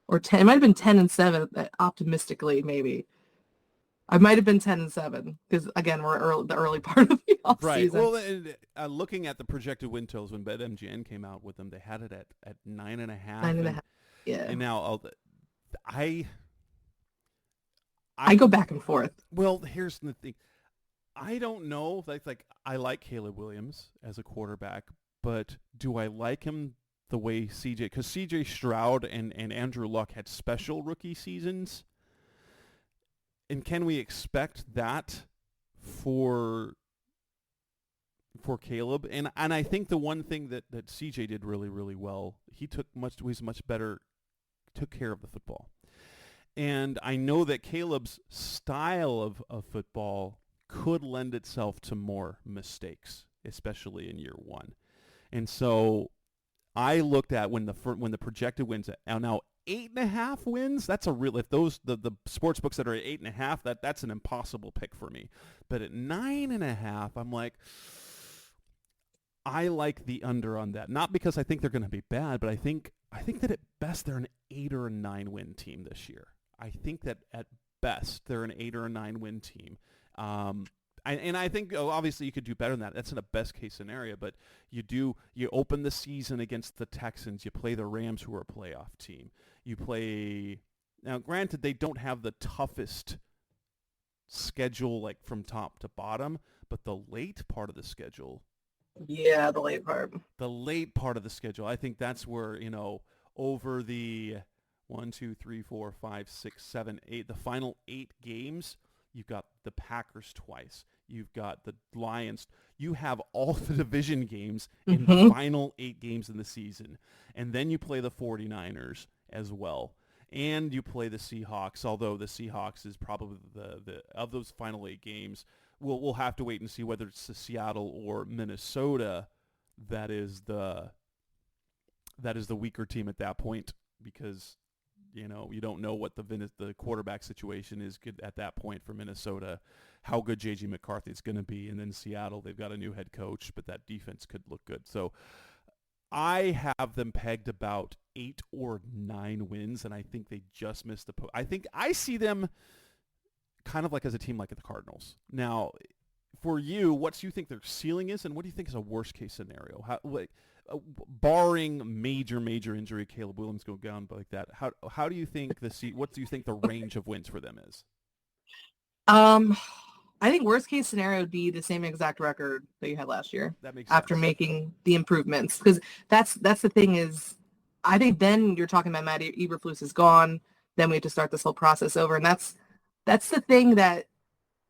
or 10? It might have been 10-7 optimistically, maybe. I might have been 10-7 because again we're the early part of the offseason. Right. Well, looking at the projected win totals when BetMGN came out with them, they had it at 9.5. 9.5. Yeah. And now I go back and forth. Well, here's the thing. I don't know. Like I like Caleb Williams as a quarterback, but do I like him the way CJ? Because CJ Stroud and Andrew Luck had special rookie seasons. And can we expect that for Caleb? And I think the one thing that CJ did really, really well, he took care of the football. And I know that Caleb's style of football could lend itself to more mistakes, especially in year 1. And so I looked at when the projected wins now 8.5 wins. That's a real, if those the sports books that are at 8.5, that's an impossible pick for me. But at 9.5, I'm like, I like the under on that. Not because I think they're going to be bad, but I think that at best they're an 8 or a 9 win team this year. I think that at best they're an 8 or a 9 win team. And I think obviously you could do better than that. That's in a best case scenario, but you open the season against the Texans. You play the Rams, who are a playoff team. You play, now granted they don't have the toughest schedule like from top to bottom, but the late part of the schedule. Yeah, the late part. The late part of the schedule. I think that's where, over the 1, 2, 3, 4, 5, 6, 7, 8, the final 8 games, you've got the Packers twice. You've got the Lions. You have all the division games in the final 8 games in the season. And then you play the 49ers as well. And you play the Seahawks, although the Seahawks is probably the of those final 8 games. We'll have to wait and see whether it's the Seattle or Minnesota that is the weaker team at that point, because you don't know what the quarterback situation is good at that point for Minnesota, how good J.J. McCarthy is going to be. And then Seattle, they've got a new head coach, but that defense could look good. So I have them pegged about 8 or 9 wins, and I think they just missed the I think I see them kind of like as a team like the Cardinals. Now, for you, what do you think their ceiling is, and what do you think is a worst-case scenario? Barring major injury, Caleb Williams go down like that. How do you think what do you think the range of wins for them is? I think worst case scenario would be the same exact record that you had last year. That makes after sense. Making the improvements, because that's the thing is, I think then you're talking about Matt Eberflus is gone. Then we have to start this whole process over, and that's the thing that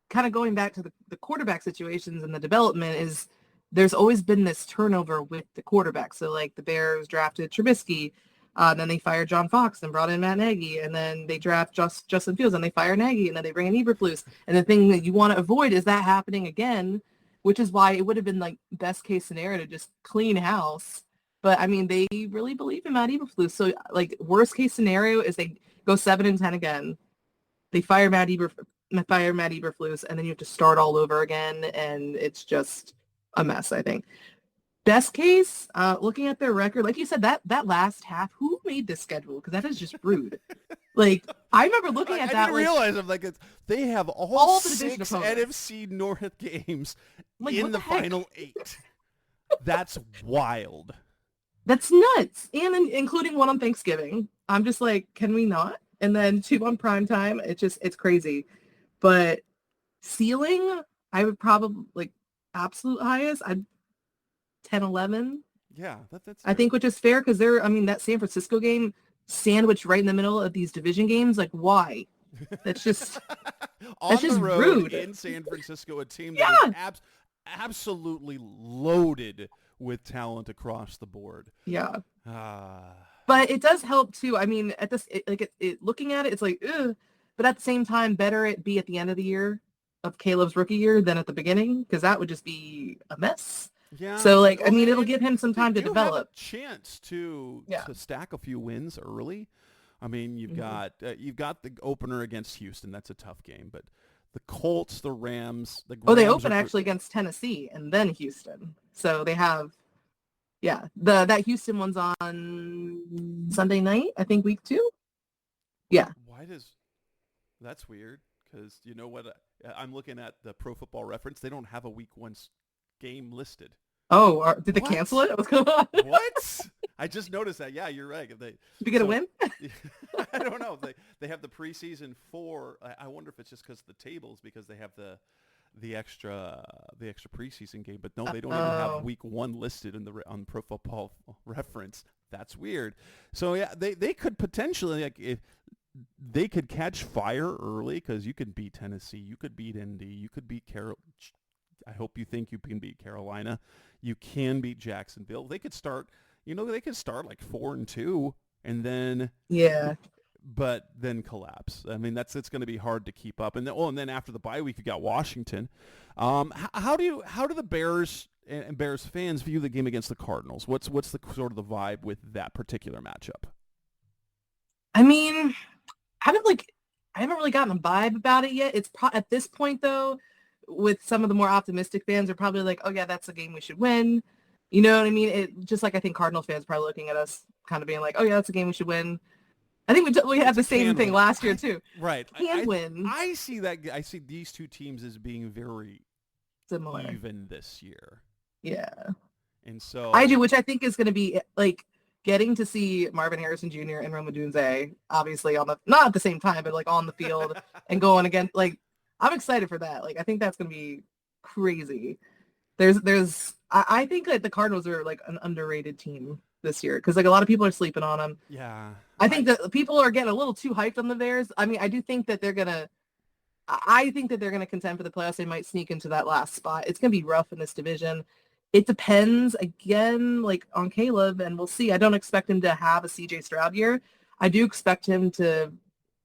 kind of going back to the quarterback situations and the development is there's always been this turnover with the quarterback. So like the Bears drafted Trubisky, then they fired John Fox and brought in Matt Nagy, and then they draft Justin Fields and they fire Nagy, and then they bring in Eberflus. And the thing that you want to avoid is that happening again, which is why it would have been like best case scenario to just clean house But I mean, they really believe in Matt Eberflus. So like worst case scenario is they go 7-10 again. They fire Matt Eberflus, and then you have to start all over again, and it's just a mess, I think. Best case, looking at their record, like you said, that last half, who made this schedule? Because that is just rude. Like, I remember looking at that. I didn't realize, I'm like, they have all the division 6 opponents. NFC North games Like, in the final 8. That's wild. That's nuts. And including one on Thanksgiving. I'm just like, can we not? And then 2 on prime time. It's crazy. But ceiling, I would probably, like, absolute highest, I'd 10-11. Yeah, that's I think, which is fair because that San Francisco game sandwiched right in the middle of these division games. Like, why? That's just on just the road rude. in San Francisco, a team that is absolutely loaded with talent across the board. Yeah. But it does help too. I mean, at this, looking at it, it's like, ugh. But at the same time, better it be at the end of the year of Caleb's rookie year than at the beginning, because that would just be a mess. Yeah. So, like, I mean, it'll give him some time to develop. Have a chance to stack a few wins early. I mean, you've got the opener against Houston. That's a tough game, but the Colts, the Rams, they open actually against Tennessee and then Houston. So they have, that Houston one's on Sunday night, I think, week 2. Yeah. That's weird, because you know what? I'm looking at the Pro Football Reference. They don't have a week 1 game listed. Oh, did they cancel it? What's going on? What? I just noticed that. Yeah, you're right. Did we get a win? I don't know. They have the preseason 4. I wonder if it's just because of the tables, because they have the extra preseason game. But no, they don't even have week 1 listed on Pro Football Reference. That's weird. So yeah, they could potentially, like, if they could catch fire early, because you could beat Tennessee, you could beat Indy, you could beat I hope you think you can beat Carolina. You can beat Jacksonville. They could start, like 4-2 and then but then collapse. I mean, it's going to be hard to keep up. And then after the bye week, you got Washington. How do the Bears and Bears fans view the game against the Cardinals? What's the sort of the vibe with that particular matchup? I mean, I haven't really gotten a vibe about it yet. It's at this point, though, with some of the more optimistic fans are probably like, oh yeah, that's a game we should win. You know what I mean? It just, like, I think Cardinal fans probably looking at us kind of being like, oh yeah, that's a game we should win. I think we had the same thing last year too. Right. Can win. I see these two teams as being very similar even this year. Yeah. And so I do, which I think is going to be, like, getting to see Marvin Harrison Jr. and Rome Odunze, obviously not at the same time, but, like, on the field and going again. Like, I'm excited for that. Like, I think that's going to be crazy. I think that the Cardinals are, like, an underrated team this year, because, like, a lot of people are sleeping on them. Yeah. I think that people are getting a little too hyped on the Bears. I mean, I think that they're going to contend for the playoffs. They might sneak into that last spot. It's going to be rough in this division. It depends, again, like, on Caleb, and we'll see. I don't expect him to have a CJ Stroud year. I do expect him to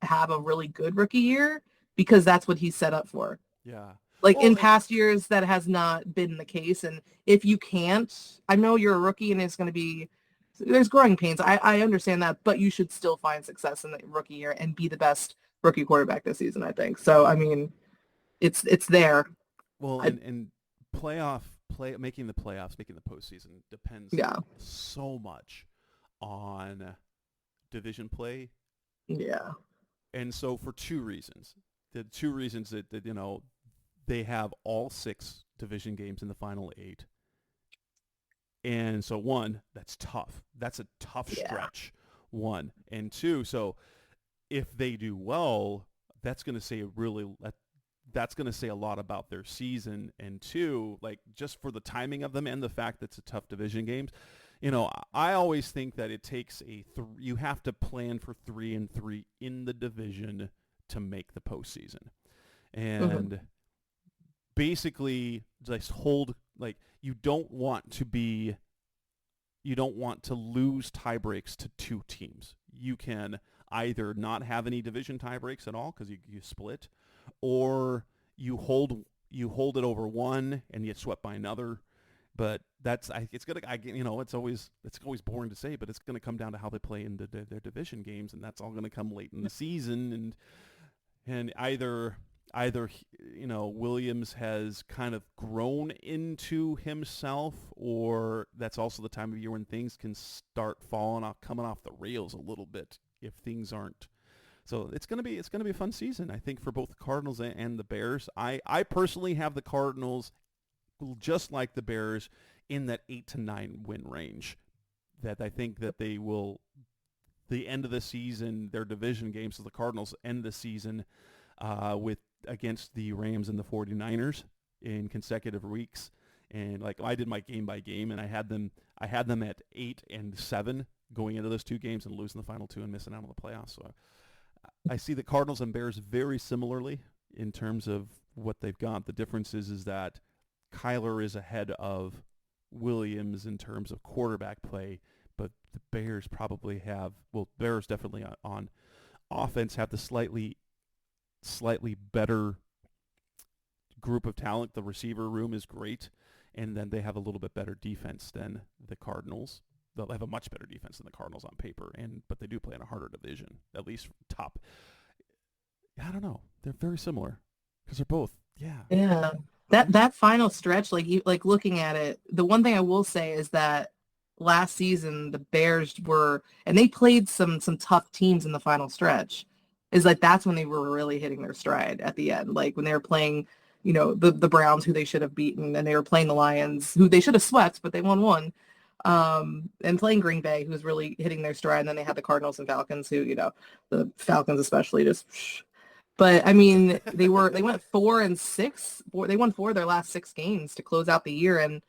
have a really good rookie year, because that's what he's set up for. Yeah. Like, in past years, that has not been the case. And if you can't, I know you're a rookie and there's growing pains. I understand that, but you should still find success in the rookie year and be the best rookie quarterback this season, I think. So, I mean, it's there. Well, and making the playoffs, making the postseason depends so much on division play. Yeah. And so for 2 reasons, the 2 reasons that they have all 6 division games in the final 8. And so 1, that's tough. That's a tough stretch. 1. And 2, so if they do well, that's going to say a lot about their season. And 2, like, just for the timing of them and the fact that it's a tough division games, I always think that it takes you have to plan for 3-3 in the division to make the postseason. And basically just hold, like, you don't want to lose tie breaks to 2 teams. You can either not have any division tie breaks at all, because you split, or you hold it over one and get swept by another. But it's always boring to say, but it's gonna come down to how they play in their division games, and that's all gonna come late in the season, and either Williams has kind of grown into himself, or that's also the time of year when things can start coming off the rails a little bit if things aren't. So it's gonna be a fun season, I think, for both the Cardinals and the Bears. I personally have the Cardinals, just like the Bears, in that 8 to 9 win range. That I think that they will, the end of the season, their division games, so the Cardinals end the season against the Rams and the 49ers in consecutive weeks. And like I did my game by game, and I had them at 8-7 going into those two games and losing the final two and missing out on the playoffs. So I see the Cardinals and Bears very similarly in terms of what they've got. The difference is that Kyler is ahead of Williams in terms of quarterback play, but the Bears Bears definitely on offense have the slightly better group of talent. The receiver room is great, and then they have a little bit better defense than the Cardinals. They'll have a much better defense than the Cardinals on paper, but they do play in a harder division, at least top. I don't know. They're very similar because they're both, Yeah. That final stretch, like looking at it, the one thing I will say is that last season the Bears and they played some tough teams in the final stretch. Is like that's when they were really hitting their stride at the end. Like when they were playing, the Browns, who they should have beaten, and they were playing the Lions, who they should have swept, but they won one. And playing Green Bay, who was really hitting their stride, and then they had the Cardinals and Falcons, who, the Falcons especially just. But I mean, they went 4-6. They won 4 of their last 6 games to close out the year. And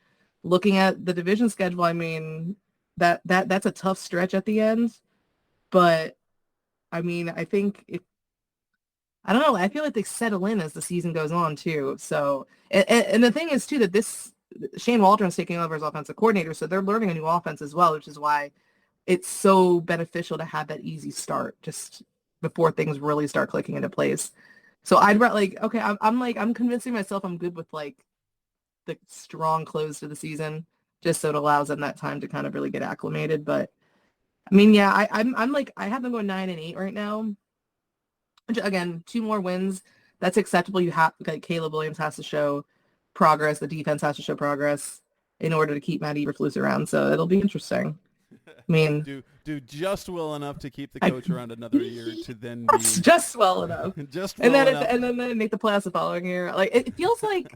looking at the division schedule, I mean, that's a tough stretch at the end. But I mean, I think I don't know. I feel like they settle in as the season goes on too. So, and the thing is too that Shane Waldron's taking over as offensive coordinator, so they're learning a new offense as well, which is why it's so beneficial to have that easy start just before things really start clicking into place. So I'm convincing myself I'm good with like the strong close to the season, just so it allows them that time to kind of really get acclimated. But I mean, yeah, I'm like, I have them going 9-8 right now. Which, again, 2 more wins, that's acceptable. Caleb Williams has to show progress. The defense has to show progress in order to keep Matt Eberflus around. So it'll be interesting. I mean, do just well enough to keep the coach around another year to then be just well enough. And then they make the playoffs the following year. Like it feels like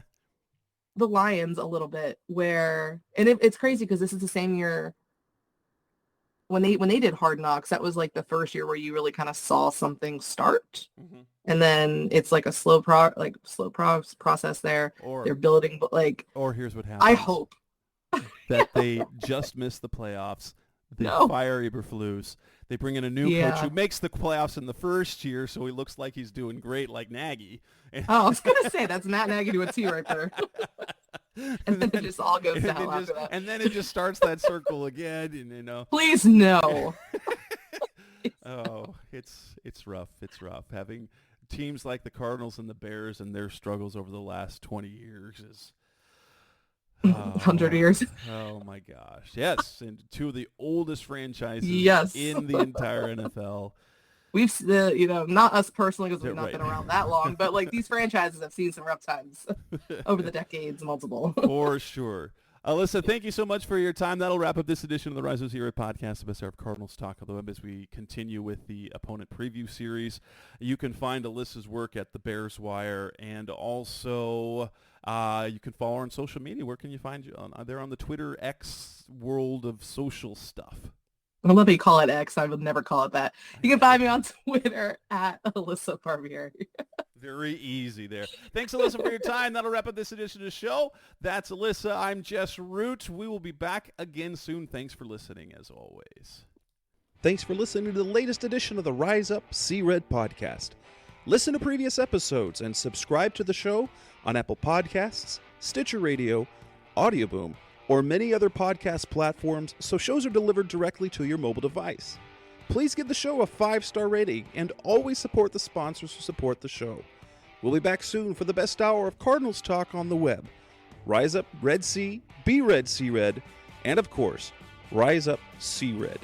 the Lions a little bit, where it's crazy because this is the same year when they did Hard Knocks. That was like the first year where you really kind of saw something start, and then it's like a slow process there. They're building, but or here's what happens. I hope that they just missed the playoffs. They fire Eberflus. They bring in a new coach who makes the playoffs in the first year, so he looks like he's doing great, like Nagy. I was gonna say that's Matt Nagy to a T right there. And then it just all goes down after that. And then it just starts that circle again, and Please no. Oh, it's rough. It's rough having teams like the Cardinals and the Bears and their struggles over the last 20 years is. 100 years. Oh my gosh. Yes. And 2 of the oldest franchises in the entire NFL. We've, not us personally because we've not been around that long, but like these franchises have seen some rough times over the decades, multiple. For sure. Alyssa, thank you so much for your time. That'll wrap up this edition of the Rise of Zero podcast, the best of Cardinals Talk on the web as we continue with the opponent preview series. You can find Alyssa's work at the Bears Wire, and also you can follow her on social media. Where can you find you? They're on the Twitter X world of social stuff. I love how you call it X. I would never call it that. You can find me on Twitter at Alyssa Barbieri. Very easy there. Thanks, Alyssa, for your time. That'll wrap up this edition of the show. That's Alyssa. I'm Jess Root. We will be back again soon. Thanks for listening, as always. Thanks for listening to the latest edition of the Rise Up, See Red podcast. Listen to previous episodes and subscribe to the show on Apple Podcasts, Stitcher Radio, Audioboom, or many other podcast platforms so shows are delivered directly to your mobile device. Please give the show a 5-star rating and always support the sponsors who support the show. We'll be back soon for the best hour of Cardinals talk on the web. Rise Up Red Sea, Be Red Sea Red, and of course, Rise Up Sea Red.